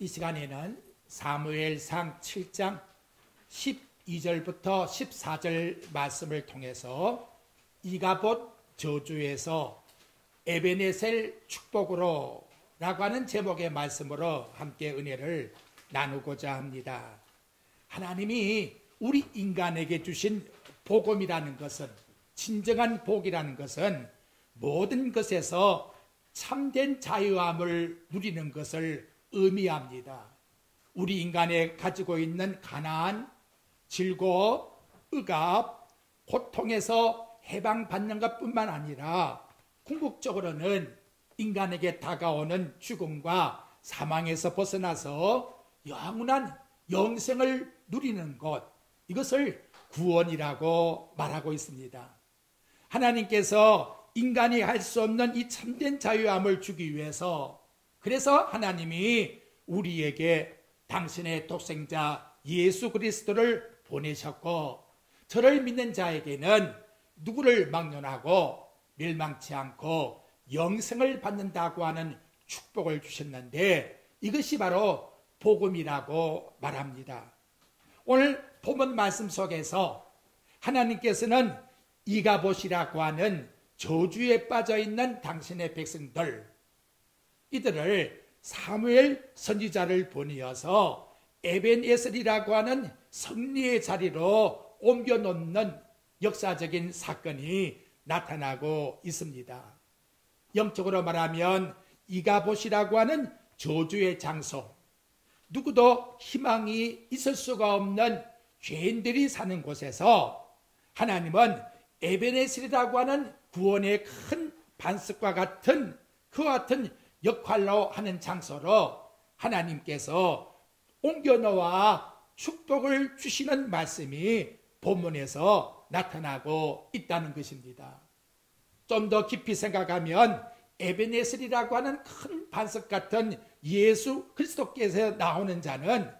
이 시간에는 사무엘상 7장 12절부터 14절 말씀을 통해서 이가봇 저주에서 에베네셀 축복으로 라고 하는 제목의 말씀으로 함께 은혜를 나누고자 합니다. 하나님이 우리 인간에게 주신 복음이라는 것은, 진정한 복이라는 것은 모든 것에서 참된 자유함을 누리는 것을 의미합니다. 우리 인간에 가지고 있는 가난, 즐거움, 억압, 고통에서 해방받는 것뿐만 아니라 궁극적으로는 인간에게 다가오는 죽음과 사망에서 벗어나서 영원한 영생을 누리는 것, 이것을 구원이라고 말하고 있습니다. 하나님께서 인간이 할 수 없는 이 참된 자유함을 주기 위해서, 그래서 하나님이 우리에게 당신의 독생자 예수 그리스도를 보내셨고, 저를 믿는 자에게는 누구를 막론하고 멸망치 않고 영생을 받는다고 하는 축복을 주셨는데, 이것이 바로 복음이라고 말합니다. 오늘 본문 말씀 속에서 하나님께서는 이가봇이라고 하는 저주에 빠져있는 당신의 백성들, 이들을 사무엘 선지자를 보내어서 에벤에셀이라고 하는 승리의 자리로 옮겨놓는 역사적인 사건이 나타나고 있습니다. 영적으로 말하면 이가봇이라고 하는 저주의 장소, 누구도 희망이 있을 수가 없는 죄인들이 사는 곳에서 하나님은 에베네셀이라고 하는 구원의 큰 반석과 같은, 그와 같은 역할로 하는 장소로 하나님께서 옮겨놓아 축복을 주시는 말씀이 본문에서 나타나고 있다는 것입니다. 좀 더 깊이 생각하면 에베네셀이라고 하는 큰 반석 같은 예수 그리스도께서 나오는 자는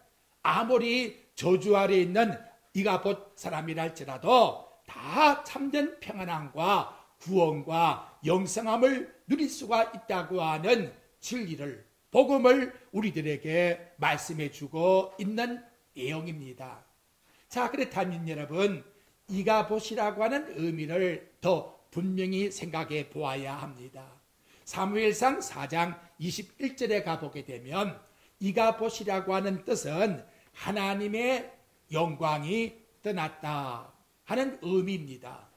아무리 저주 아래 있는 이가봇 사람이라 할지라도 다 참된 평안함과 구원과 영생함을 누릴 수가 있다고 하는 진리를, 복음을 우리들에게 말씀해 주고 있는 내용입니다. 자, 그렇다면 여러분, 이가봇이라고 하는 의미를 더 분명히 생각해 보아야 합니다. 사무엘상 4장 21절에 가보게 되면 이가봇이라고 하는 뜻은 하나님의 영광이 떠났다 하는 의미입니다.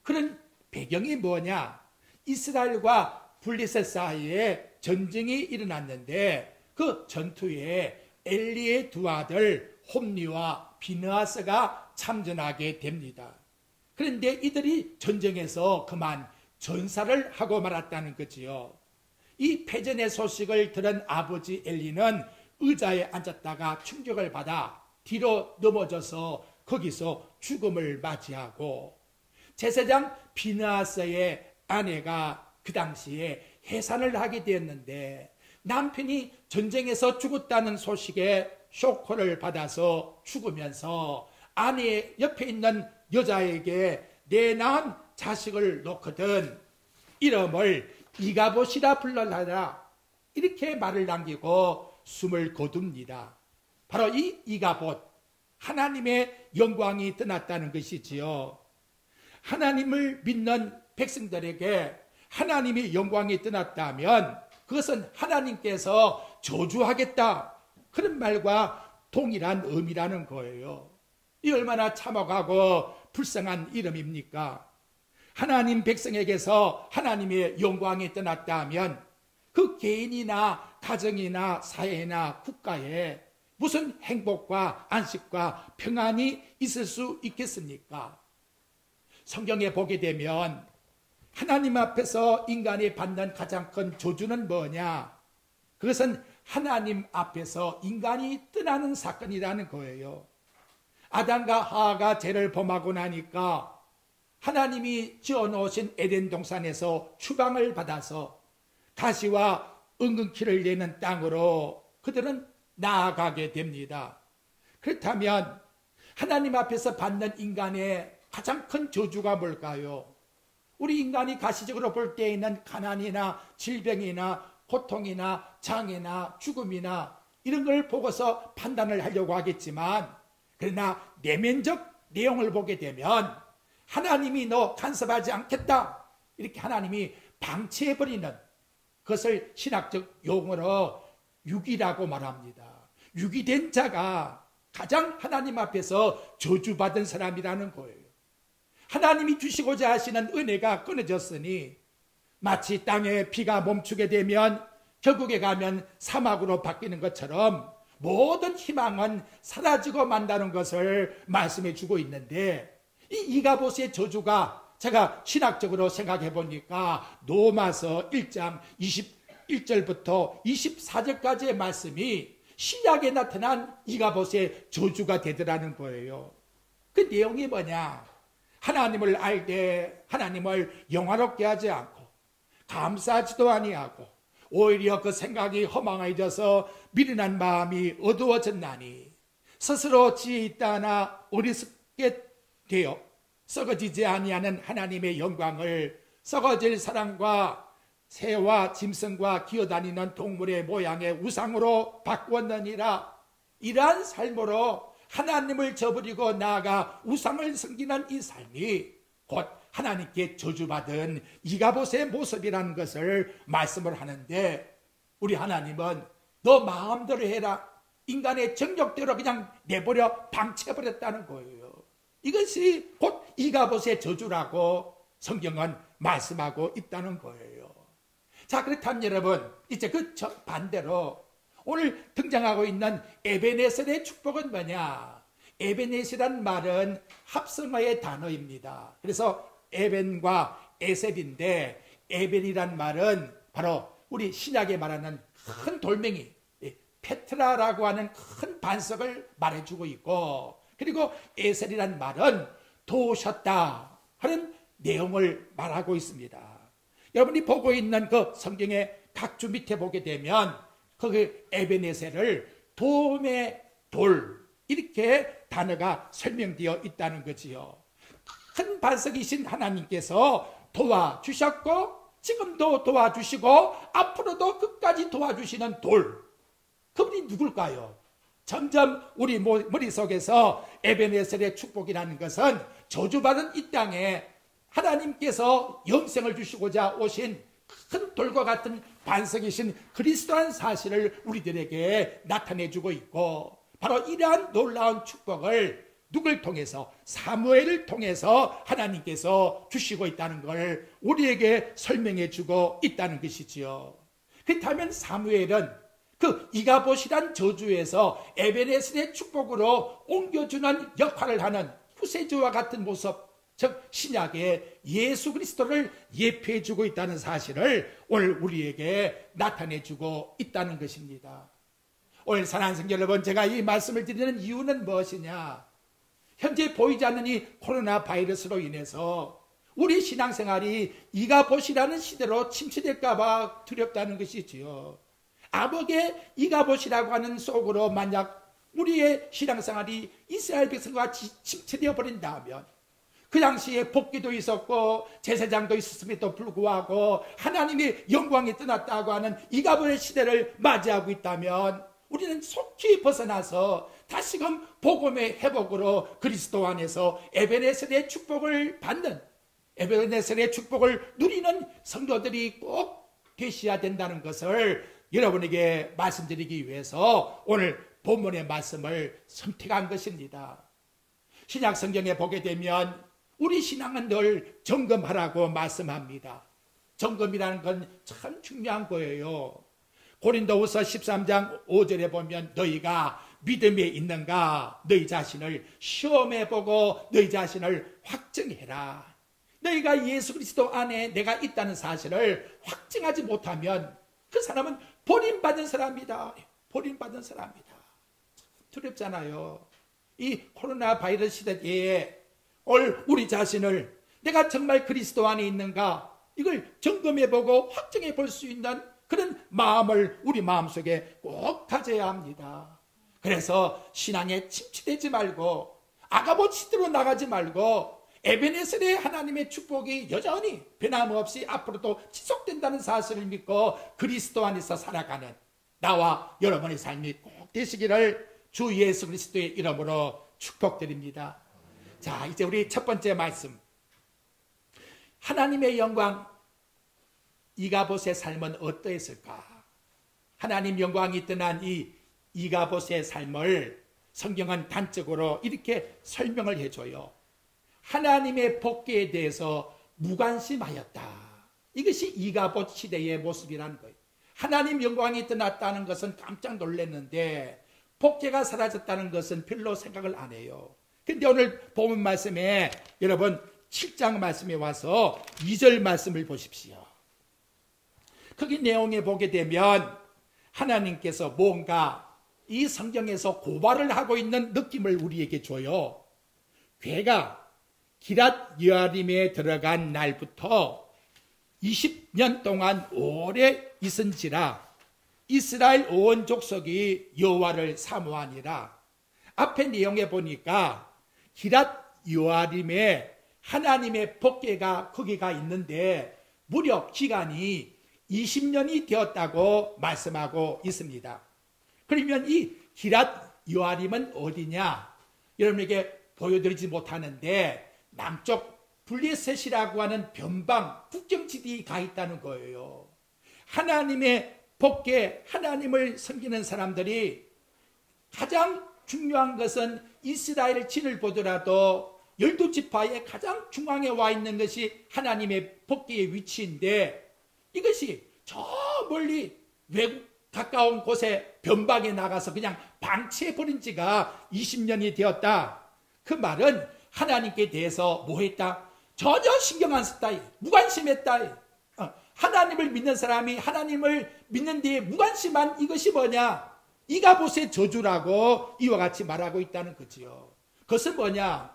그런 배경이 뭐냐? 이스라엘과 블레셋 사이에 전쟁이 일어났는데 그 전투에 엘리의 두 아들 홈리와 비느하스가 참전하게 됩니다. 그런데 이들이 전쟁에서 그만 전사를 하고 말았다는 거지요. 이 패전의 소식을 들은 아버지 엘리는 의자에 앉았다가 충격을 받아 뒤로 넘어져서 거기서 죽음을 맞이하고, 제사장 비느하스의 아내가 그 당시에 해산을 하게 되었는데 남편이 전쟁에서 죽었다는 소식에 쇼크를 받아서 죽으면서 아내 옆에 있는 여자에게 내 낳은 자식을 놓거든 이름을 이가봇이라 불러라, 이렇게 말을 남기고 숨을 거둡니다. 바로 이 이가봇, 하나님의 영광이 떠났다는 것이지요. 하나님을 믿는 백성들에게 하나님의 영광이 떠났다면 그것은 하나님께서 저주하겠다, 그런 말과 동일한 의미라는 거예요. 이 얼마나 참혹하고 불쌍한 이름입니까? 하나님 백성에게서 하나님의 영광이 떠났다면 그 개인이나 가정이나 사회나 국가에 무슨 행복과 안식과 평안이 있을 수 있겠습니까? 성경에 보게 되면 하나님 앞에서 인간이 받는 가장 큰 저주는 뭐냐? 그것은 하나님 앞에서 인간이 떠나는 사건이라는 거예요. 아담과 하와가 죄를 범하고 나니까 하나님이 지어놓으신 에덴 동산에서 추방을 받아서 가시와 은근키를 내는 땅으로 그들은 나아가게 됩니다. 그렇다면 하나님 앞에서 받는 인간의 가장 큰 저주가 뭘까요? 우리 인간이 가시적으로 볼 때에는 가난이나 질병이나 고통이나 장애나 죽음이나 이런 걸 보고서 판단을 하려고 하겠지만, 그러나 내면적 내용을 보게 되면 하나님이 너 간섭하지 않겠다, 이렇게 하나님이 방치해버리는 그것을 신학적 용어로 유기라고 말합니다. 유기된 자가 가장 하나님 앞에서 저주받은 사람이라는 거예요. 하나님이 주시고자 하시는 은혜가 끊어졌으니 마치 땅에 비가 멈추게 되면 결국에 가면 사막으로 바뀌는 것처럼 모든 희망은 사라지고 만다는 것을 말씀해 주고 있는데, 이 이가봇의 저주가 제가 신학적으로 생각해 보니까 로마서 1장 21절부터 24절까지의 말씀이 신약에 나타난 이가봇의 저주가 되더라는 거예요. 그 내용이 뭐냐? 하나님을 알되 하나님을 영화롭게 하지 않고 감사하지도 아니하고 오히려 그 생각이 허망해져서 미련한 마음이 어두워졌나니 스스로 지혜 있다 하나 어리석게 되어 썩어지지 아니하는 하나님의 영광을 썩어질 사람과 새와 짐승과 기어다니는 동물의 모양의 우상으로 바꾸었느니라. 이러한 삶으로 하나님을 저버리고 나아가 우상을 섬기는 이 삶이 곧 하나님께 저주받은 이가봇의 모습이라는 것을 말씀을 하는데, 우리 하나님은 너 마음대로 해라, 인간의 정욕대로 그냥 내버려 방치해버렸다는 거예요. 이것이 곧 이가봇의 저주라고 성경은 말씀하고 있다는 거예요. 자, 그렇다면 여러분, 이제 그 반대로 오늘 등장하고 있는 에베네셀의 축복은 뭐냐? 에베네셀이란 말은 합성어의 단어입니다. 그래서 에벤과 에셀인데, 에벤이란 말은 바로 우리 신약에 말하는 큰 돌멩이 페트라라고 하는 큰 반석을 말해주고 있고, 그리고 에셀이란 말은 도우셨다 하는 내용을 말하고 있습니다. 여러분이 보고 있는 그 성경의 각주 밑에 보게 되면 그 에베네셀을 도움의 돌, 이렇게 단어가 설명되어 있다는 거지요. 큰 반석이신 하나님께서 도와주셨고 지금도 도와주시고 앞으로도 끝까지 도와주시는 돌, 그분이 누굴까요? 점점 우리 머릿속에서 에베네셀의 축복이라는 것은 저주받은 이 땅에 하나님께서 영생을 주시고자 오신 큰 돌과 같은 반석이신 그리스도라는 사실을 우리들에게 나타내주고 있고, 바로 이러한 놀라운 축복을 누굴 통해서? 사무엘을 통해서 하나님께서 주시고 있다는 걸 우리에게 설명해 주고 있다는 것이지요. 그렇다면 사무엘은 그 이가봇이란 저주에서 에베네셀의 축복으로 옮겨주는 역할을 하는 후세주와 같은 모습, 즉 신약의 예수 그리스도를 예표해 주고 있다는 사실을 오늘 우리에게 나타내 주고 있다는 것입니다. 오늘 사랑하는 성도 여러분, 제가 이 말씀을 드리는 이유는 무엇이냐? 현재 보이지 않는 이 코로나 바이러스로 인해서 우리 신앙생활이 이가봇이라는 시대로 침체될까 봐 두렵다는 것이지요. 암흑의 이가봇이라고 하는 속으로 만약 우리의 신앙생활이 이스라엘 백성과 침체되어 버린다면, 그 당시에 복기도 있었고 제사장도 있었음에도 불구하고 하나님의 영광이 떠났다고 하는 이가봇의 시대를 맞이하고 있다면, 우리는 속히 벗어나서 다시금 복음의 회복으로 그리스도 안에서 에베네셀의 축복을 받는, 에베네셀의 축복을 누리는 성도들이 꼭 되셔야 된다는 것을 여러분에게 말씀드리기 위해서 오늘 본문의 말씀을 선택한 것입니다. 신약 성경에 보게 되면 우리 신앙은 늘 점검하라고 말씀합니다. 점검이라는 건 참 중요한 거예요. 고린도후서 13장 5절에 보면 너희가 믿음에 있는가 너희 자신을 시험해보고 너희 자신을 확증해라. 너희가 예수 그리스도 안에 내가 있다는 사실을 확증하지 못하면 그 사람은 버림받은 사람이다. 버림받은 사람이다. 두렵잖아요. 이 코로나 바이러스 시대에 우리 자신을 내가 정말 그리스도 안에 있는가, 이걸 점검해보고 확증해 볼 수 있는 그런 마음을 우리 마음속에 꼭 가져야 합니다. 그래서 신앙에 침체되지 말고 아가봇 시대로 나가지 말고 에베네셀의 하나님의 축복이 여전히 변함없이 앞으로도 지속된다는 사실을 믿고 그리스도 안에서 살아가는 나와 여러분의 삶이 꼭 복되시기를 주 예수 그리스도의 이름으로 축복드립니다. 자, 이제 우리 첫 번째 말씀. 하나님의 영광, 이가봇의 삶은 어떠했을까? 하나님 영광이 떠난 이 이가봇의 삶을 성경은 단적으로 이렇게 설명을 해줘요. 하나님의 복귀에 대해서 무관심하였다. 이것이 이가봇 시대의 모습이라는 거예요. 하나님 영광이 떠났다는 것은 깜짝 놀랐는데 복귀가 사라졌다는 것은 별로 생각을 안 해요. 근데 오늘 본문 말씀에 여러분 7장 말씀에 와서 2절 말씀을 보십시오. 거기 내용에 보게 되면 하나님께서 뭔가 이 성경에서 고발을 하고 있는 느낌을 우리에게 줘요. 괴가 기랏 여아림에 들어간 날부터 20년 동안 오래 있은지라 이스라엘 온 족속이 여호와를 사모하니라. 앞에 내용에 보니까 기랏 여아림에 하나님의 복궤가 거기가 있는데 무려 기간이 20년이 되었다고 말씀하고 있습니다. 그러면 이 기랏 여아림은 어디냐? 여러분에게 보여드리지 못하는데 남쪽 블레셋이라고 하는 변방 국경지대에 가 있다는 거예요. 하나님의 복궤, 하나님을 섬기는 사람들이 가장 중요한 것은 이스라엘 진을 보더라도 12지파의 가장 중앙에 와 있는 것이 하나님의 복궤의 위치인데 이것이 저 멀리 외국 가까운 곳에 변방에 나가서 그냥 방치해버린 지가 20년이 되었다. 그 말은 하나님께 대해서 뭐 했다? 전혀 신경 안 썼다. 무관심했다. 하나님을 믿는 사람이 하나님을 믿는 데에 무관심한 이것이 뭐냐? 이가봇의 저주라고 이와 같이 말하고 있다는 거지요. 그것은 뭐냐?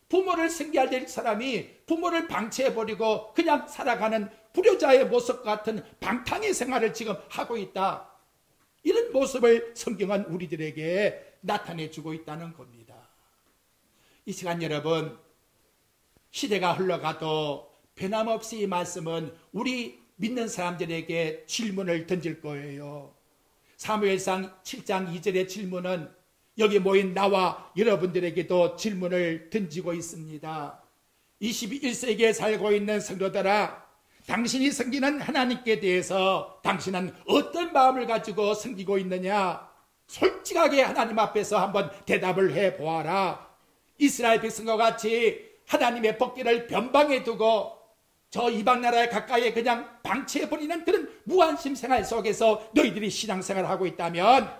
부모를 섬겨야 될 사람이 부모를 방치해버리고 그냥 살아가는 불효자의 모습 같은 방탕의 생활을 지금 하고 있다. 이런 모습을 성경은 우리들에게 나타내주고 있다는 겁니다. 이 시간 여러분, 시대가 흘러가도 변함없이 이 말씀은 우리 믿는 사람들에게 질문을 던질 거예요. 사무엘상 7장 2절의 질문은 여기 모인 나와 여러분들에게도 질문을 던지고 있습니다. 21세기에 살고 있는 성도들아, 당신이 섬기는 하나님께 대해서 당신은 어떤 마음을 가지고 섬기고 있느냐? 솔직하게 하나님 앞에서 한번 대답을 해보아라. 이스라엘 백성과 같이 하나님의 복궤를 변방에 두고 저 이방 나라에 가까이에 그냥 방치해버리는 그런 무관심 생활 속에서 너희들이 신앙생활을 하고 있다면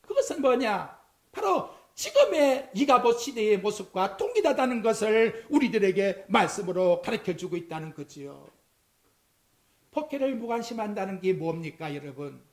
그것은 뭐냐? 바로 지금의 이가봇 시대의 모습과 동일하다는 것을 우리들에게 말씀으로 가르쳐주고 있다는 거지요. 복궤를 무관심한다는 게 뭡니까 여러분?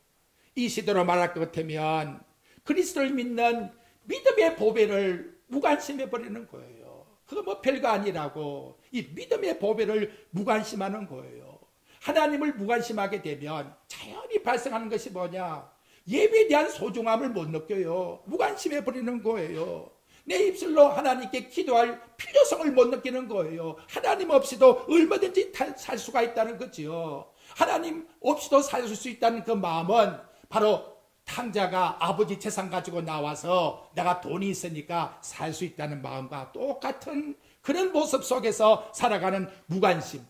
이 시대로 말할 것 같으면 그리스도를 믿는 믿음의 보배를 무관심해버리는 거예요. 그거 뭐 별거 아니라고. 이 믿음의 보배를 무관심하는 거예요. 하나님을 무관심하게 되면 자연히 발생하는 것이 뭐냐? 예배에 대한 소중함을 못 느껴요. 무관심해버리는 거예요. 내 입술로 하나님께 기도할 필요성을 못 느끼는 거예요. 하나님 없이도 얼마든지 살 수가 있다는 거지요. 하나님 없이도 살 수 있다는 그 마음은 바로 탕자가 아버지 재산 가지고 나와서 내가 돈이 있으니까 살 수 있다는 마음과 똑같은 그런 모습 속에서 살아가는 무관심.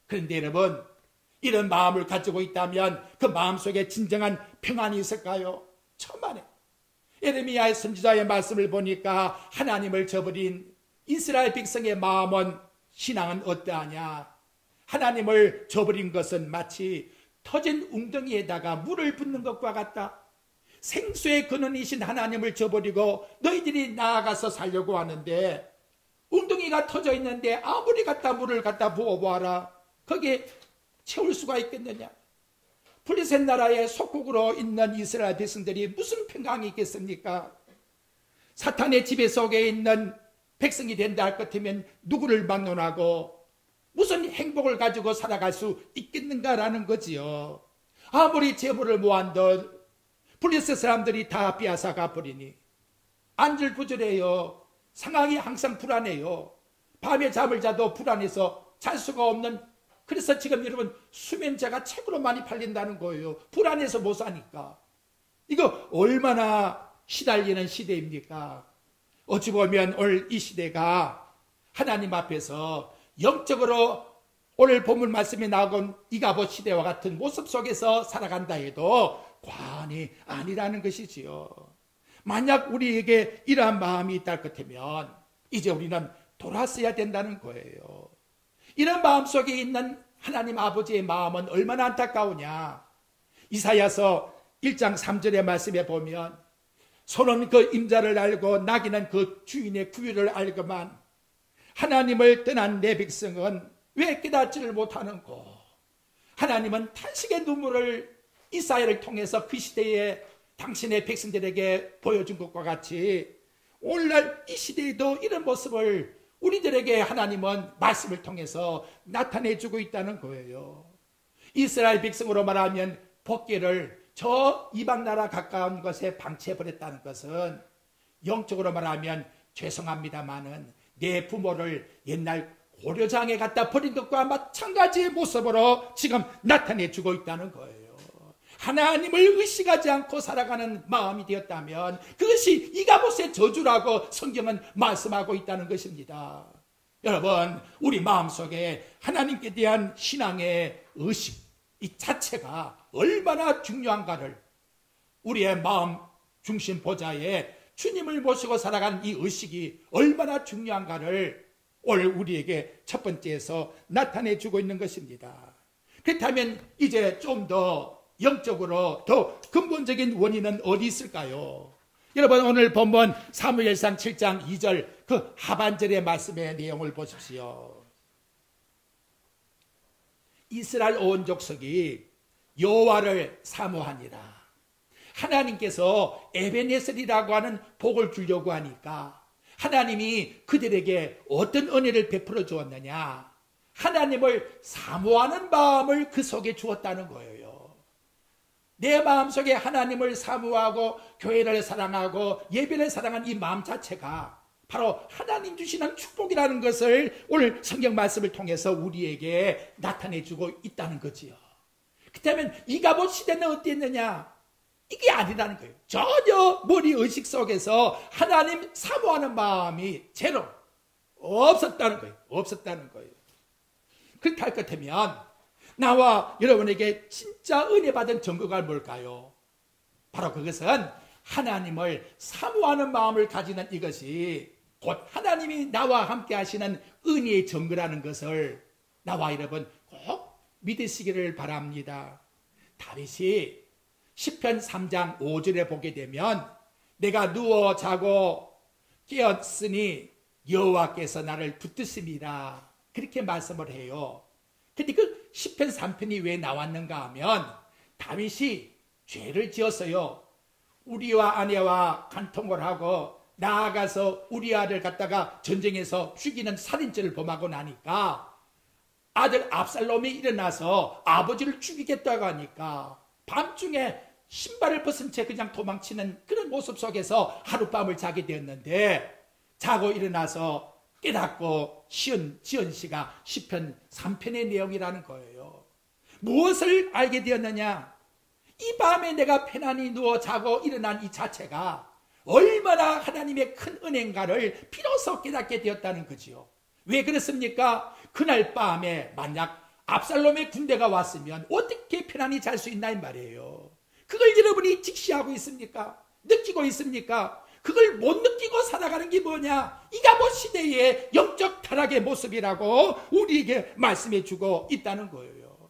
그런데 여러분, 이런 마음을 가지고 있다면 그 마음속에 진정한 평안이 있을까요? 천만에. 예레미야의 선지자의 말씀을 보니까 하나님을 저버린 이스라엘 백성의 마음은, 신앙은 어떠하냐? 하나님을 저버린 것은 마치 터진 웅덩이에다가 물을 붓는 것과 같다. 생수의 근원이신 하나님을 저버리고 너희들이 나아가서 살려고 하는데 웅덩이가 터져 있는데 아무리 갖다 물을 갖다 부어보아라. 거기에 채울 수가 있겠느냐? 블레셋 나라의 속국으로 있는 이스라엘 백성들이 무슨 평강이 있겠습니까? 사탄의 지배 속에 있는 백성이 된다 할 것 같으면 누구를 막론하고 무슨 행복을 가지고 살아갈 수 있겠는가라는 거지요. 아무리 재물을 모한들 블레셋 사람들이 다 빼앗아가 버리니 안절부절해요. 상황이 항상 불안해요. 밤에 잠을 자도 불안해서 잘 수가 없는, 그래서 지금 여러분 수면제가 책으로 많이 팔린다는 거예요. 불안해서 못 사니까. 이거 얼마나 시달리는 시대입니까? 어찌 보면 오늘 이 시대가 하나님 앞에서 영적으로 오늘 본문 말씀에 나온 이가봇 시대와 같은 모습 속에서 살아간다 해도 과언이 아니라는 것이지요. 만약 우리에게 이러한 마음이 있다 같으면 이제 우리는 돌아서야 된다는 거예요. 이런 마음속에 있는 하나님 아버지의 마음은 얼마나 안타까우냐. 이사야서 1장 3절의 말씀에 보면 소는 그 임자를 알고 나귀는 그 주인의 구유를 알거만 하나님을 떠난 내 백성은 왜 깨닫지를 못하는고. 하나님은 탄식의 눈물을 이사야를 통해서 그 시대에 당신의 백성들에게 보여준 것과 같이 오늘날 이 시대에도 이런 모습을 우리들에게 하나님은 말씀을 통해서 나타내주고 있다는 거예요. 이스라엘 백성으로 말하면 법궤를 저 이방 나라 가까운 것에 방치해버렸다는 것은 영적으로 말하면 죄송합니다마는 내 부모를 옛날 고려장에 갖다 버린 것과 마찬가지의 모습으로 지금 나타내주고 있다는 거예요. 하나님을 의식하지 않고 살아가는 마음이 되었다면 그것이 이가봇의 저주라고 성경은 말씀하고 있다는 것입니다. 여러분, 우리 마음속에 하나님께 대한 신앙의 의식 이 자체가 얼마나 중요한가를, 우리의 마음 중심 보좌에 주님을 모시고 살아가는 이 의식이 얼마나 중요한가를 오늘 우리에게 첫 번째에서 나타내주고 있는 것입니다. 그렇다면 이제 좀 더 영적으로 더 근본적인 원인은 어디 있을까요? 여러분, 오늘 본문 사무엘상 7장 2절 그 하반절의 말씀의 내용을 보십시오. 이스라엘 온 족속이 여호와를 사모하니라. 하나님께서 에베네셀이라고 하는 복을 주려고 하니까 하나님이 그들에게 어떤 은혜를 베풀어 주었느냐? 하나님을 사모하는 마음을 그 속에 주었다는 거예요. 내 마음속에 하나님을 사모하고 교회를 사랑하고 예배를 사랑하는 이 마음 자체가 바로 하나님 주시는 축복이라는 것을 오늘 성경 말씀을 통해서 우리에게 나타내주고 있다는 거지요. 그렇다면 이가봇 시대는 어땠느냐? 이게 아니라는 거예요. 전혀 머리 의식 속에서 하나님 사모하는 마음이 제로 없었다는 거예요. 없었다는 거예요. 그렇게 할 것 같으면 나와 여러분에게 진짜 은혜 받은 증거가 뭘까요? 바로 그것은 하나님을 사모하는 마음을 가지는 이것이 곧 하나님이 나와 함께 하시는 은혜의 증거라는 것을 나와 여러분 꼭 믿으시기를 바랍니다. 다윗이 시편 3장 5절에 보게 되면 내가 누워 자고 깨었으니 여호와께서 나를 붙드십니다. 그렇게 말씀을 해요. 근데 그 시편 3편이 왜 나왔는가 하면 다윗이 죄를 지었어요. 우리와 아내와 간통을 하고 나아가서 우리아를 갖다가 전쟁에서 죽이는 살인죄를 범하고 나니까 아들 압살롬이 일어나서 아버지를 죽이겠다고 하니까 밤중에 신발을 벗은 채 그냥 도망치는 그런 모습 속에서 하룻밤을 자게 되었는데 자고 일어나서 깨닫고 지은 시가 시편 3편의 내용이라는 거예요. 무엇을 알게 되었느냐? 이 밤에 내가 편안히 누워 자고 일어난 이 자체가 얼마나 하나님의 큰 은혜인가를 비로소 깨닫게 되었다는 거지요. 왜 그렇습니까? 그날 밤에 만약 압살롬의 군대가 왔으면 어떻게 편안히 잘 수 있나 이 말이에요. 그걸 여러분이 직시하고 있습니까? 느끼고 있습니까? 그걸 못 느끼고 살아가는 게 뭐냐? 이가봇 시대의 영적 타락의 모습이라고 우리에게 말씀해 주고 있다는 거예요.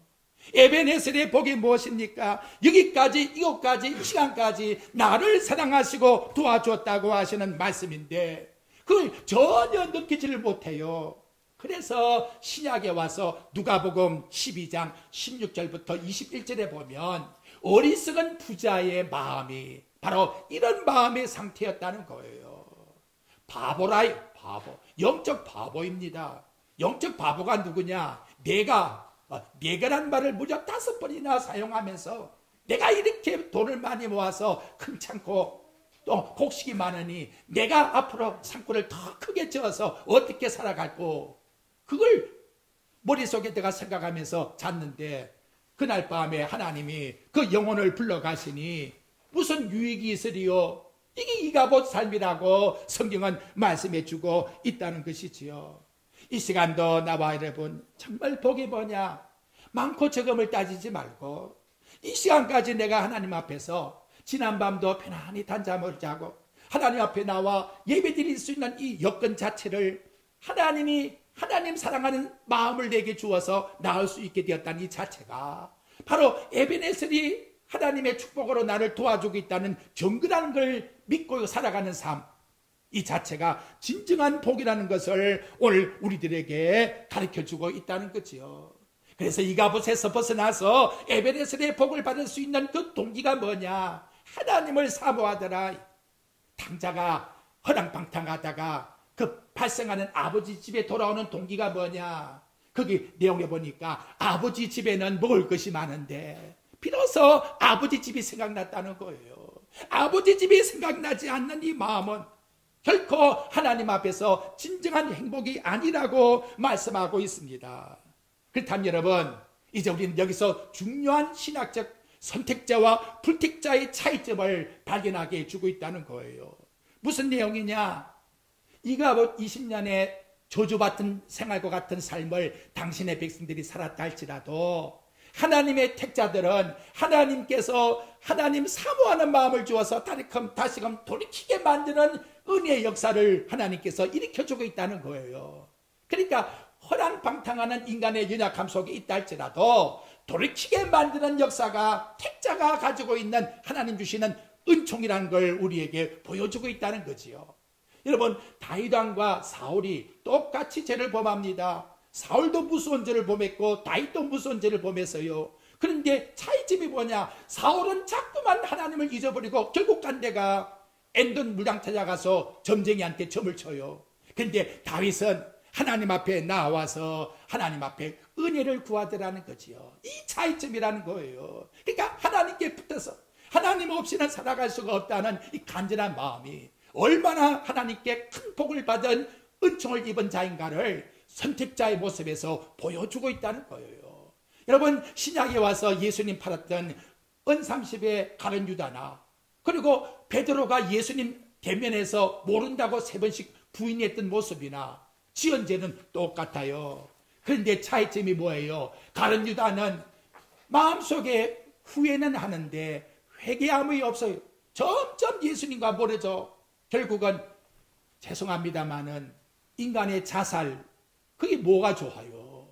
에베네셀의 복이 무엇입니까? 여기까지 이것까지 시간까지 나를 사랑하시고 도와주었다고 하시는 말씀인데 그걸 전혀 느끼지를 못해요. 그래서 신약에 와서 누가복음 12장 16절부터 21절에 보면 어리석은 부자의 마음이 바로 이런 마음의 상태였다는 거예요. 바보라요, 바보. 영적 바보입니다. 영적 바보가 누구냐? 내가란 말을 무려 5번이나 사용하면서 내가 이렇게 돈을 많이 모아서 킁찮고 또 곡식이 많으니 내가 앞으로 산골을 더 크게 지어서 어떻게 살아갈고 그걸 머릿속에 내가 생각하면서 잤는데 그날 밤에 하나님이 그 영혼을 불러가시니 무슨 유익이 있으리요? 이게 이가봇 삶이라고 성경은 말씀해 주고 있다는 것이지요. 이 시간도 나와 여러분 정말 복이 뭐냐? 많고 적음을 따지지 말고 이 시간까지 내가 하나님 앞에서 지난밤도 편안히 단잠을 자고 하나님 앞에 나와 예배 드릴 수 있는 이 여건 자체를 하나님 사랑하는 마음을 내게 주어서 나을 수 있게 되었다는 이 자체가 바로 에베네셀이 하나님의 축복으로 나를 도와주고 있다는 정근한 걸 믿고 살아가는 삶, 이 자체가 진정한 복이라는 것을 오늘 우리들에게 가르쳐주고 있다는 거지요. 그래서 이가봇에서 벗어나서 에베네셀의 복을 받을 수 있는 그 동기가 뭐냐? 하나님을 사모하더라. 당자가 허랑방탕하다가 그 발생하는 아버지 집에 돌아오는 동기가 뭐냐? 거기 내용에 보니까 아버지 집에는 먹을 것이 많은데 비로소 아버지 집이 생각났다는 거예요. 아버지 집이 생각나지 않는 이 마음은 결코 하나님 앞에서 진정한 행복이 아니라고 말씀하고 있습니다. 그렇다면 여러분, 이제 우리는 여기서 중요한 신학적 선택자와 불택자의 차이점을 발견하게 해주고 있다는 거예요. 무슨 내용이냐? 이가봇 20년의 저주받은 생활과 같은 삶을 당신의 백성들이 살았다 할지라도 하나님의 택자들은 하나님께서 하나님 사모하는 마음을 주어서 다시금 돌이키게 만드는 은혜의 역사를 하나님께서 일으켜주고 있다는 거예요. 그러니까 허랑방탕하는 인간의 연약함 속에 있다 할지라도 돌이키게 만드는 역사가 택자가 가지고 있는 하나님 주시는 은총이라는 걸 우리에게 보여주고 있다는 거지요. 여러분, 다윗 왕과 사울이 똑같이 죄를 범합니다. 사울도 무서운 죄를 범했고 다윗도 무서운 죄를 범했어요. 그런데 차이점이 뭐냐? 사울은 자꾸만 하나님을 잊어버리고 결국 간 데가 엔돈 물당 찾아가서 점쟁이한테 점을 쳐요. 그런데 다윗은 하나님 앞에 나와서 하나님 앞에 은혜를 구하더라는 거지요. 이 차이점이라는 거예요. 그러니까 하나님께 붙어서 하나님 없이는 살아갈 수가 없다는 이 간절한 마음이 얼마나 하나님께 큰 복을 받은 은총을 입은 자인가를 선택자의 모습에서 보여주고 있다는 거예요. 여러분, 신약에 와서 예수님 팔았던 은삼십의 가룟 유다나 그리고 베드로가 예수님 대면에서 모른다고 3번씩 부인했던 모습이나 지연제는 똑같아요. 그런데 차이점이 뭐예요? 가룟 유다는 마음속에 후회는 하는데 회개함이 없어요. 점점 예수님과 멀어져 결국은 죄송합니다마는 인간의 자살, 그게 뭐가 좋아요?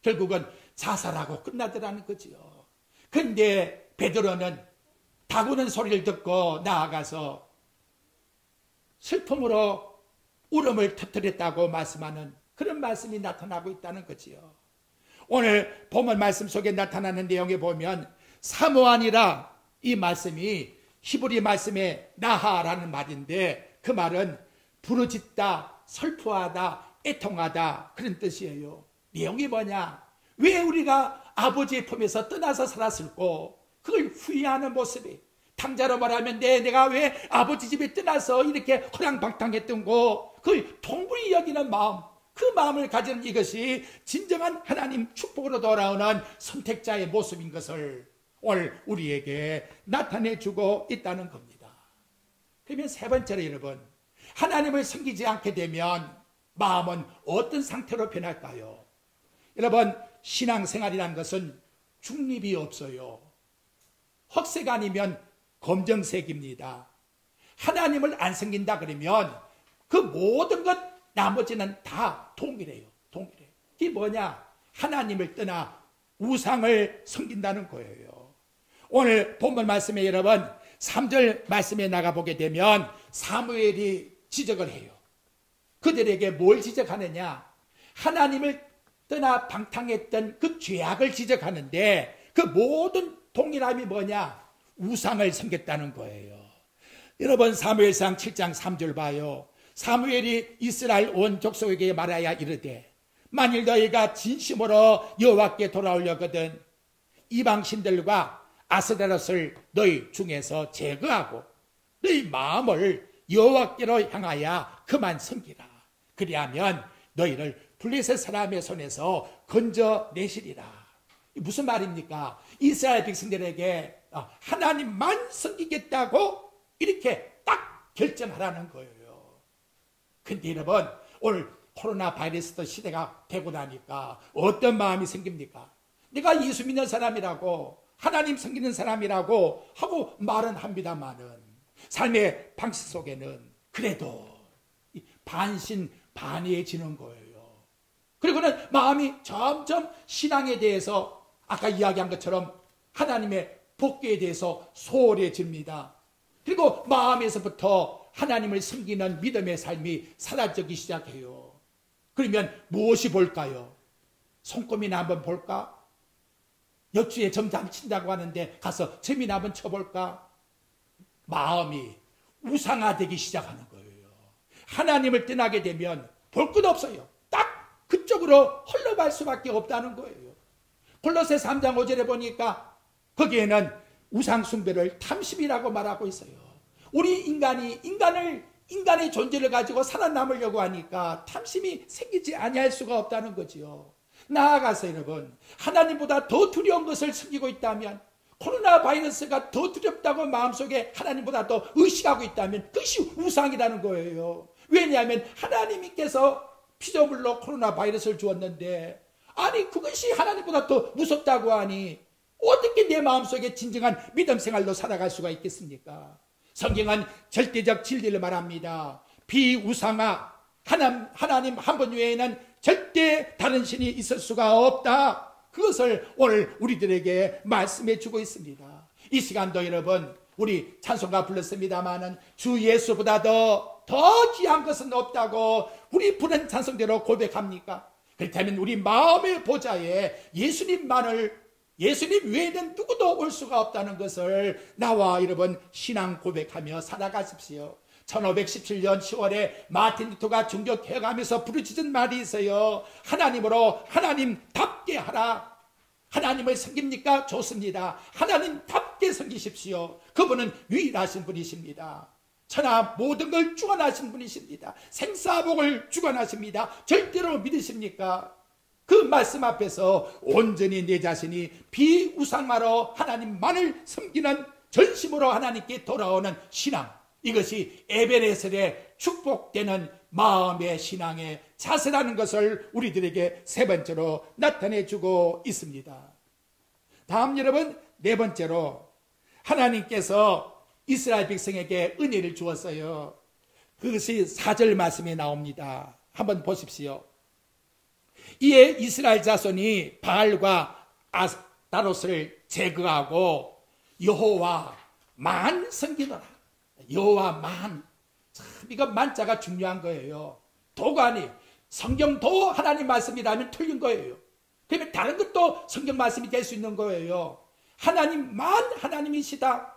결국은 자살하고 끝나더라는 거지요. 그런데 베드로는 다구는 소리를 듣고 나아가서 슬픔으로 울음을 터뜨렸다고 말씀하는 그런 말씀이 나타나고 있다는 거지요. 오늘 본문 말씀 속에 나타나는 내용에 보면 사모하니라, 이 말씀이 히브리 말씀에 나하라는 말인데 그 말은 부르짖다, 슬퍼하다, 애통하다 그런 뜻이에요. 내용이 뭐냐? 왜 우리가 아버지의 품에서 떠나서 살았을고 그걸 후회하는 모습이, 당자로 말하면 내가 왜 아버지 집에 떠나서 이렇게 허랑방탕했던 거, 그걸 통분히 여기는 마음, 그 마음을 가지는 이것이 진정한 하나님 축복으로 돌아오는 선택자의 모습인 것을 오늘 우리에게 나타내주고 있다는 겁니다. 그러면 세 번째로 여러분, 하나님을 섬기지 않게 되면 마음은 어떤 상태로 변할까요? 여러분, 신앙생활이라는 것은 중립이 없어요. 흑색 아니면 검정색입니다. 하나님을 안 섬긴다 그러면 그 모든 것 나머지는 다 동일해요. 동일해요. 이게 뭐냐? 하나님을 떠나 우상을 섬긴다는 거예요. 오늘 본문 말씀에 여러분 3절 말씀에 나가보게 되면 사무엘이 지적을 해요. 그들에게 뭘 지적하느냐? 하나님을 떠나 방탕했던 그 죄악을 지적하는데 그 모든 동일함이 뭐냐? 우상을 섬겼다는 거예요. 여러분, 사무엘상 7장 3절 봐요. 사무엘이 이스라엘 온 족속에게 말하여 이르되 만일 너희가 진심으로 여호와께 돌아오려거든 이방 신들과 아스데롯을 너희 중에서 제거하고 너희 마음을 여호와께로 향하여 그만 섬기라. 그리하면 너희를 블레셋 사람의 손에서 건져내시리라. 무슨 말입니까? 이스라엘 백성들에게 하나님만 섬기겠다고 이렇게 딱 결정하라는 거예요. 근데 여러분, 오늘 코로나 바이러스 시대가 되고 나니까 어떤 마음이 생깁니까? 내가 예수 믿는 사람이라고, 하나님 섬기는 사람이라고 하고 말은 합니다만은 삶의 방식 속에는 그래도 반신반의해지는 거예요. 그리고는 마음이 점점 신앙에 대해서 아까 이야기한 것처럼 하나님의 복귀에 대해서 소홀해집니다. 그리고 마음에서부터 하나님을 섬기는 믿음의 삶이 사라지기 시작해요. 그러면 무엇이 볼까요? 손꼽이나 한번 볼까? 역주에 점장 친다고 하는데 가서 점이나 한번 쳐볼까? 마음이 우상화되기 시작하는 거예요. 하나님을 떠나게 되면 볼 것 없어요. 딱 그쪽으로 흘러갈 수밖에 없다는 거예요. 골로새 3장 5절에 보니까 거기에는 우상숭배를 탐심이라고 말하고 있어요. 우리 인간의 존재를 가지고 살아남으려고 하니까 탐심이 생기지 아니할 수가 없다는 거지요. 나아가서 여러분, 하나님보다 더 두려운 것을 섬기고 있다면, 코로나 바이러스가 더 두렵다고 마음속에 하나님보다 더 의식하고 있다면 그것이 우상이라는 거예요. 왜냐하면 하나님께서 피조물로 코로나 바이러스를 주었는데, 아니 그것이 하나님보다 더 무섭다고 하니 어떻게 내 마음속에 진정한 믿음 생활로 살아갈 수가 있겠습니까? 성경은 절대적 진리를 말합니다. 비우상화, 하나님 한 분 외에는 절대 다른 신이 있을 수가 없다. 그것을 오늘 우리들에게 말씀해 주고 있습니다. 이 시간도 여러분, 우리 찬송가 불렀습니다마는 주 예수보다 더 귀한 것은 없다고 우리 부른 찬송대로 고백합니까? 그렇다면 우리 마음의 보좌에 예수님 외에는 누구도 올 수가 없다는 것을 나와 여러분 신앙 고백하며 살아가십시오. 1517년 10월에 마틴 루터가 종교개혁하면서 부르짖은 말이 있어요. 하나님으로 하나님답게 하라. 하나님을 섬깁니까? 좋습니다. 하나님답게 섬기십시오. 그분은 유일하신 분이십니다. 천하 모든 걸 주관하신 분이십니다. 생사복을 주관하십니다. 절대로 믿으십니까? 그 말씀 앞에서 온전히 내 자신이 비우상화로 하나님만을 섬기는 전심으로 하나님께 돌아오는 신앙, 이것이 에베네셀의 축복되는 마음의 신앙의 자세라는 것을 우리들에게 세 번째로 나타내주고 있습니다. 다음 여러분, 네 번째로 하나님께서 이스라엘 백성에게 은혜를 주었어요. 그것이 4절 말씀에 나옵니다. 한번 보십시오. 이에 이스라엘 자손이 바알과 아스타롯을 제거하고 여호와만 섬기더라. 여호와만. 참 이거 만자가 중요한 거예요. 도가 아니, 성경도 하나님 말씀이라면 틀린 거예요. 그러면 다른 것도 성경 말씀이 될 수 있는 거예요. 하나님만 하나님이시다.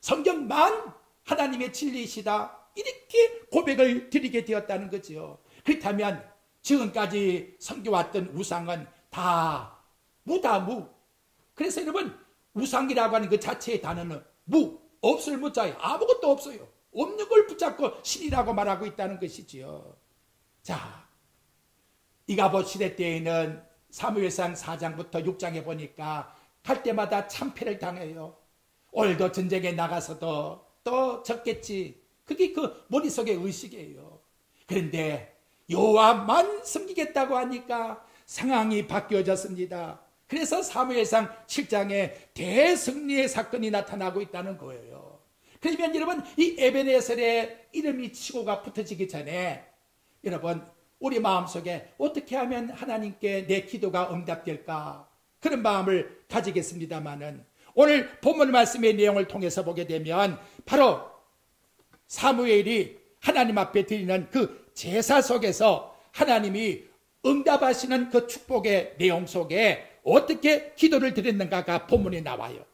성경만 하나님의 진리이시다. 이렇게 고백을 드리게 되었다는 거죠. 그렇다면 지금까지 섬겨왔던 우상은 다 무다. 그래서 여러분, 우상이라고 하는 그 자체의 단어는 없을 무자에 아무것도 없어요. 없는 걸 붙잡고 신이라고 말하고 있다는 것이지요. 자, 이가봇 시대 때에는 사무엘상 4장부터 6장에 보니까 갈 때마다 참패를 당해요. 오늘도 전쟁에 나가서도 또 졌겠지. 그게 그 머릿속의 의식이에요. 그런데 여호와만 섬기겠다고 하니까 상황이 바뀌어졌습니다. 그래서 사무엘상 7장에 대승리의 사건이 나타나고 있다는 거예요. 그러면 여러분, 이 에베네셀의 이름이 치고가 붙어지기 전에 여러분, 우리 마음속에 어떻게 하면 하나님께 내 기도가 응답될까, 그런 마음을 가지겠습니다마는 오늘 본문 말씀의 내용을 통해서 보게 되면 바로 사무엘이 하나님 앞에 드리는 그 제사 속에서 하나님이 응답하시는 그 축복의 내용 속에 어떻게 기도를 드렸는가가 본문에 나와요.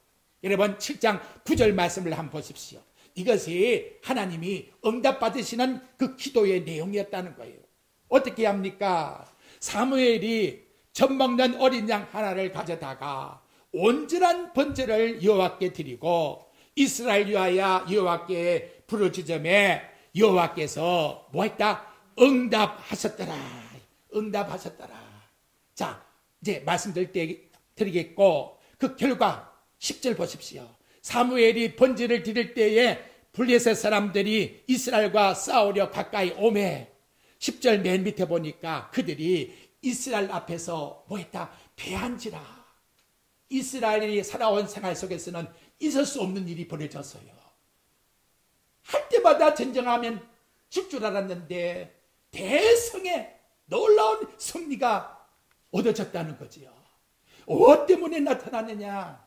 여러분, 7장 9절 말씀을 한번 보십시오. 이것이 하나님이 응답받으시는 그 기도의 내용이었다는 거예요. 어떻게 합니까? 사무엘이 젖 먹는 어린 양 하나를 가져다가 온전한 번제를 여호와께 드리고 이스라엘 위하여 여호와께 부르짖음에 여호와께서 뭐했다? 응답하셨더라. 자, 이제 말씀드리겠고 그 결과 10절 보십시오. 사무엘이 번제를 드릴 때에 블레셋 사람들이 이스라엘과 싸우려 가까이 오매 10절 맨 밑에 보니까 그들이 이스라엘 앞에서 뭐했다? 패한지라. 이스라엘이 살아온 생활 속에서는 있을 수 없는 일이 벌어졌어요. 할 때마다 전쟁하면 질 줄 알았는데 대성의 놀라운 승리가 얻어졌다는 거지요. 무엇 때문에 나타났느냐?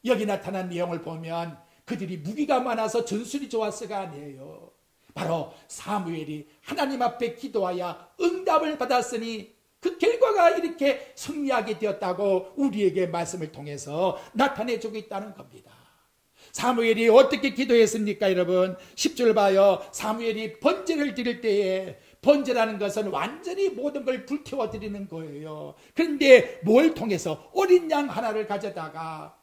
여기 나타난 내용을 보면 그들이 무기가 많아서 전술이 좋았어가 아니에요. 바로 사무엘이 하나님 앞에 기도하여 응답을 받았으니 그 결과가 이렇게 승리하게 되었다고 우리에게 말씀을 통해서 나타내주고 있다는 겁니다. 사무엘이 어떻게 기도했습니까, 여러분? 10절 봐요. 사무엘이 번제를 드릴 때에, 번제라는 것은 완전히 모든 걸 불태워 드리는 거예요. 그런데 뭘 통해서? 어린 양 하나를 가져다가,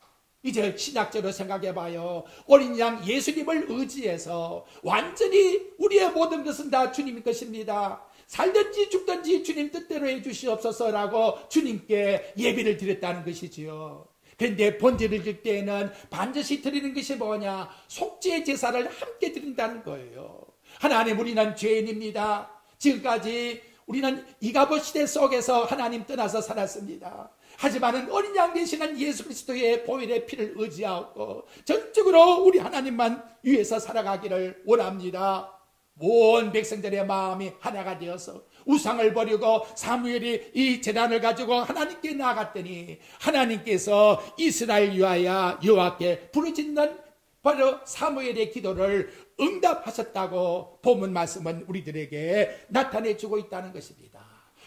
이제 신약적으로 생각해 봐요. 어린 양 예수님을 의지해서 완전히 우리의 모든 것은 다 주님 것입니다. 살든지 죽든지 주님 뜻대로 해주시옵소서라고 주님께 예배를 드렸다는 것이지요. 그런데 번제를 드릴 때에는 반드시 드리는 것이 뭐냐? 속죄 제사를 함께 드린다는 거예요. 하나님, 우리는 죄인입니다. 지금까지 우리는 이가봇 시대 속에서 하나님 떠나서 살았습니다. 하지만 어린 양 되시는 예수 그리스도의 보혈의 피를 의지하고 전적으로 우리 하나님만 위해서 살아가기를 원합니다. 온 백성들의 마음이 하나가 되어서 우상을 버리고 사무엘이 이 제단을 가지고 하나님께 나아갔더니 하나님께서 이스라엘 위하여 여호와께 부르짖는 바로 사무엘의 기도를 응답하셨다고 본문 말씀은 우리들에게 나타내주고 있다는 것입니다.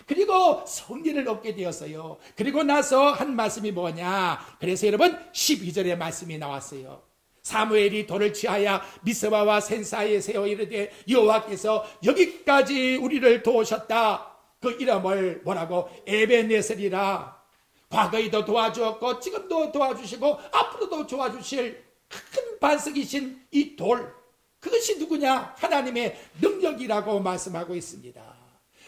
그리고 승리를 얻게 되었어요. 그리고 나서 한 말씀이 뭐냐? 그래서 여러분 12절의 말씀이 나왔어요. 사무엘이 돌을 취하여 미스바와 센 사이에 세워 이르되 여호와께서 여기까지 우리를 도우셨다. 그 이름을 뭐라고? 에벤네셀이라. 과거에도 도와주었고 지금도 도와주시고 앞으로도 도와주실 큰 반석이신 이 돌, 그것이 누구냐? 하나님의 능력이라고 말씀하고 있습니다.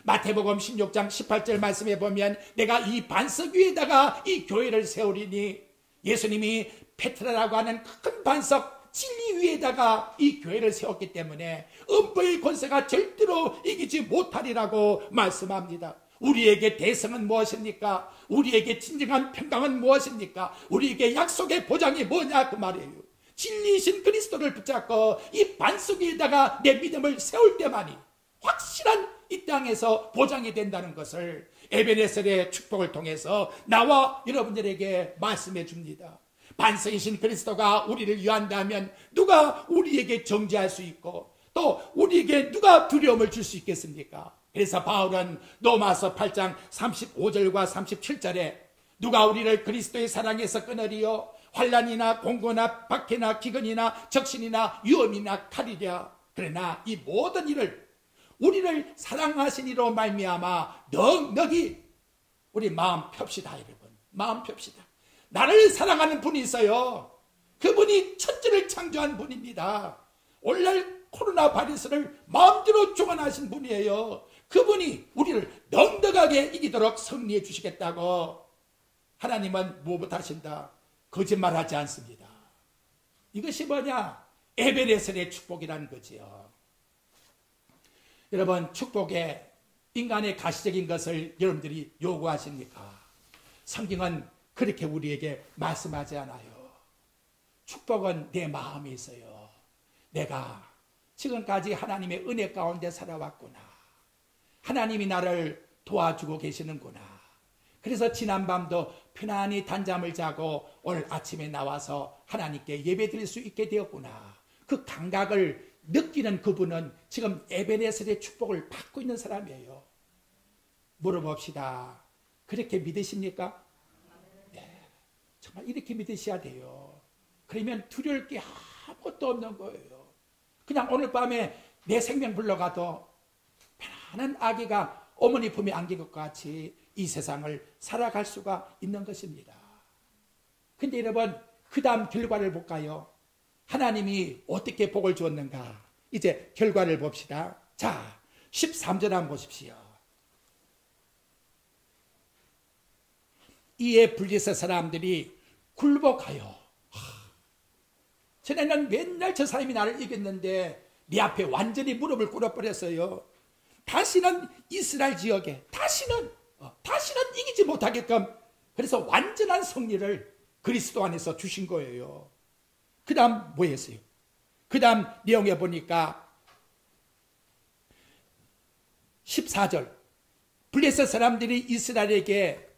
마태복음 16장 18절 말씀에 보면 내가 이 반석 위에다가 이 교회를 세우리니, 예수님이 페트라라고 하는 큰 반석 진리 위에다가 이 교회를 세웠기 때문에 음부의 권세가 절대로 이기지 못하리라고 말씀합니다. 우리에게 대성은 무엇입니까? 우리에게 진정한 평강은 무엇입니까? 우리에게 약속의 보장이 뭐냐 그 말이에요. 진리이신 그리스도를 붙잡고 이 반석 위에다가 내 믿음을 세울 때만이 확실한 이 땅에서 보장이 된다는 것을 에베네셀의 축복을 통해서 나와 여러분들에게 말씀해 줍니다. 반석이신 그리스도가 우리를 위한다면 누가 우리에게 정죄할 수 있고 또 우리에게 누가 두려움을 줄 수 있겠습니까? 그래서 바울은 로마서 8장 35절과 37절에 누가 우리를 그리스도의 사랑에서 끊으리요? 환난이나 공고나 박해나 기근이나 적신이나 위험이나 칼이랴. 그러나 이 모든 일을 우리를 사랑하신 이로 말미암아 넉넉이 우리 마음 펴시다. 여러분, 마음 펴시다. 나를 사랑하는 분이 있어요. 그분이 천지를 창조한 분입니다. 오늘날 코로나 바이러스를 마음대로 주관하신 분이에요. 그분이 우리를 넉넉하게 이기도록 승리해 주시겠다고. 하나님은 무엇 하신다? 거짓말하지 않습니다. 이것이 뭐냐? 에베네셀의 축복이라는 거지요. 여러분, 축복에 인간의 가시적인 것을 여러분들이 요구하십니까? 성경은 그렇게 우리에게 말씀하지 않아요. 축복은 내 마음에 있어요. 내가 지금까지 하나님의 은혜 가운데 살아왔구나. 하나님이 나를 도와주고 계시는구나. 그래서 지난밤도 편안히 단잠을 자고 오늘 아침에 나와서 하나님께 예배드릴 수 있게 되었구나. 그 감각을 느끼는 그분은 지금 에베네셀의 축복을 받고 있는 사람이에요. 물어봅시다. 그렇게 믿으십니까? 네, 정말 이렇게 믿으셔야 돼요. 그러면 두려울 게 아무것도 없는 거예요. 그냥 오늘 밤에 내 생명 불러가도 편안한 아기가 어머니 품에 안긴 것 같이 이 세상을 살아갈 수가 있는 것입니다. 근데 여러분, 그 다음 결과를 볼까요? 하나님이 어떻게 복을 주었는가? 이제 결과를 봅시다. 자, 13절 한번 보십시오. 이에 블레셋 사람들이 굴복하여, 전에는 맨날 저 사람이 나를 이겼는데 내 앞에 완전히 무릎을 꿇어버렸어요. 다시는 이스라엘 지역에 다시는 이기지 못하게끔, 그래서 완전한 승리를 그리스도 안에서 주신 거예요. 그 다음 뭐 했어요? 그 다음 내용에 보니까 14절, 블레셋 사람들이 이스라엘에게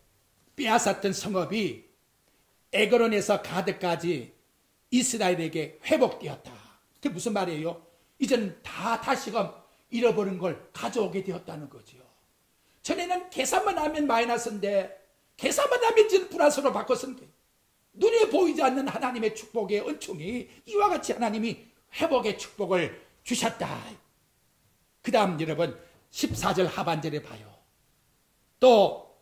빼앗았던 성읍이 에그론에서 가드까지 이스라엘에게 회복되었다. 그게 무슨 말이에요? 이제는 다 다시금 잃어버린 걸 가져오게 되었다는 거죠. 전에는 계산만 하면 마이너스인데 계산만 하면 이제는 플러스로 바꿨은 거예요. 눈에 보이지 않는 하나님의 축복의 은총이 이와 같이 하나님이 회복의 축복을 주셨다. 그 다음 여러분 14절 하반절에 봐요. 또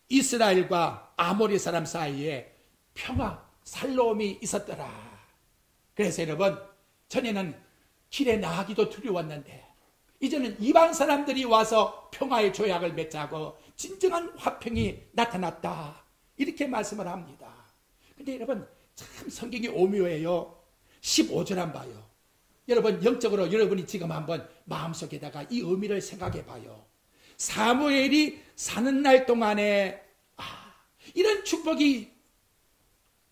이스라엘과 아모리 사람 사이에 평화 살로움이 있었더라. 그래서 여러분, 전에는 길에 나가기도 두려웠는데 이제는 이방 사람들이 와서 평화의 조약을 맺자고 진정한 화평이 나타났다. 이렇게 말씀을 합니다. 근데 여러분, 참 성경이 오묘해요. 15절 한번 봐요. 여러분, 영적으로 여러분이 지금 한번 마음속에다가 이 의미를 생각해 봐요. 사무엘이 사는 날 동안에 이런 축복이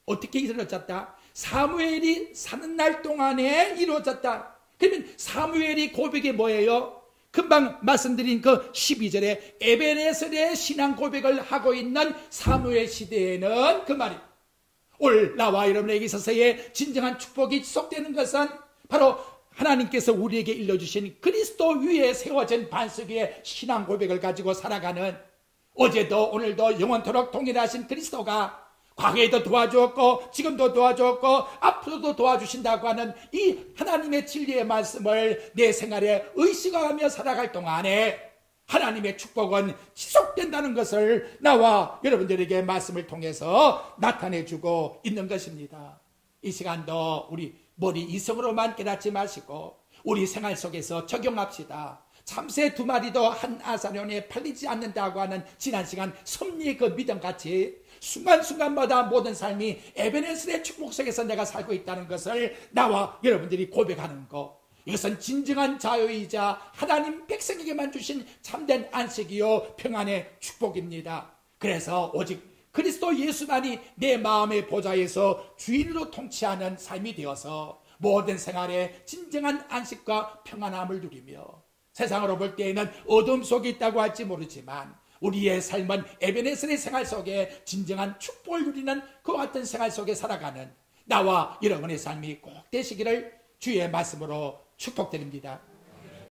어떻게 이루어졌다? 사무엘이 사는 날 동안에 이루어졌다. 그러면 사무엘이 고백이 뭐예요? 금방 말씀드린 그 12절에 에베네셀의 신앙 고백을 하고 있는 사무엘 시대에는 그 말이, 오늘 나와 여러분에게 있어서의 진정한 축복이 지속되는 것은 바로 하나님께서 우리에게 일러주신 그리스도 위에 세워진 반석 위에 신앙 고백을 가지고 살아가는, 어제도 오늘도 영원토록 동일하신 그리스도가 과거에도 도와주었고 지금도 도와주었고 앞으로도 도와주신다고 하는 이 하나님의 진리의 말씀을 내 생활에 의식하며 살아갈 동안에 하나님의 축복은 지속된다는 것을 나와 여러분들에게 말씀을 통해서 나타내주고 있는 것입니다. 이 시간도 우리 머리 이성으로만 깨닫지 마시고 우리 생활 속에서 적용합시다. 참새 두 마리도 한 아사련에 팔리지 않는다고 하는 지난 시간 섭리의 그 믿음같이 순간순간마다 모든 삶이 에베네셀의 축복 속에서 내가 살고 있다는 것을 나와 여러분들이 고백하는 것, 이것은 진정한 자유이자 하나님 백성에게만 주신 참된 안식이요 평안의 축복입니다. 그래서 오직 그리스도 예수만이 내 마음의 보좌에서 주인으로 통치하는 삶이 되어서 모든 생활에 진정한 안식과 평안함을 누리며, 세상으로 볼 때에는 어둠 속에 있다고 할지 모르지만 우리의 삶은 에베네셀의 생활 속에 진정한 축복을 누리는 그와 같은 생활 속에 살아가는 나와 여러분의 삶이 꼭 되시기를 주의 말씀으로 축복드립니다.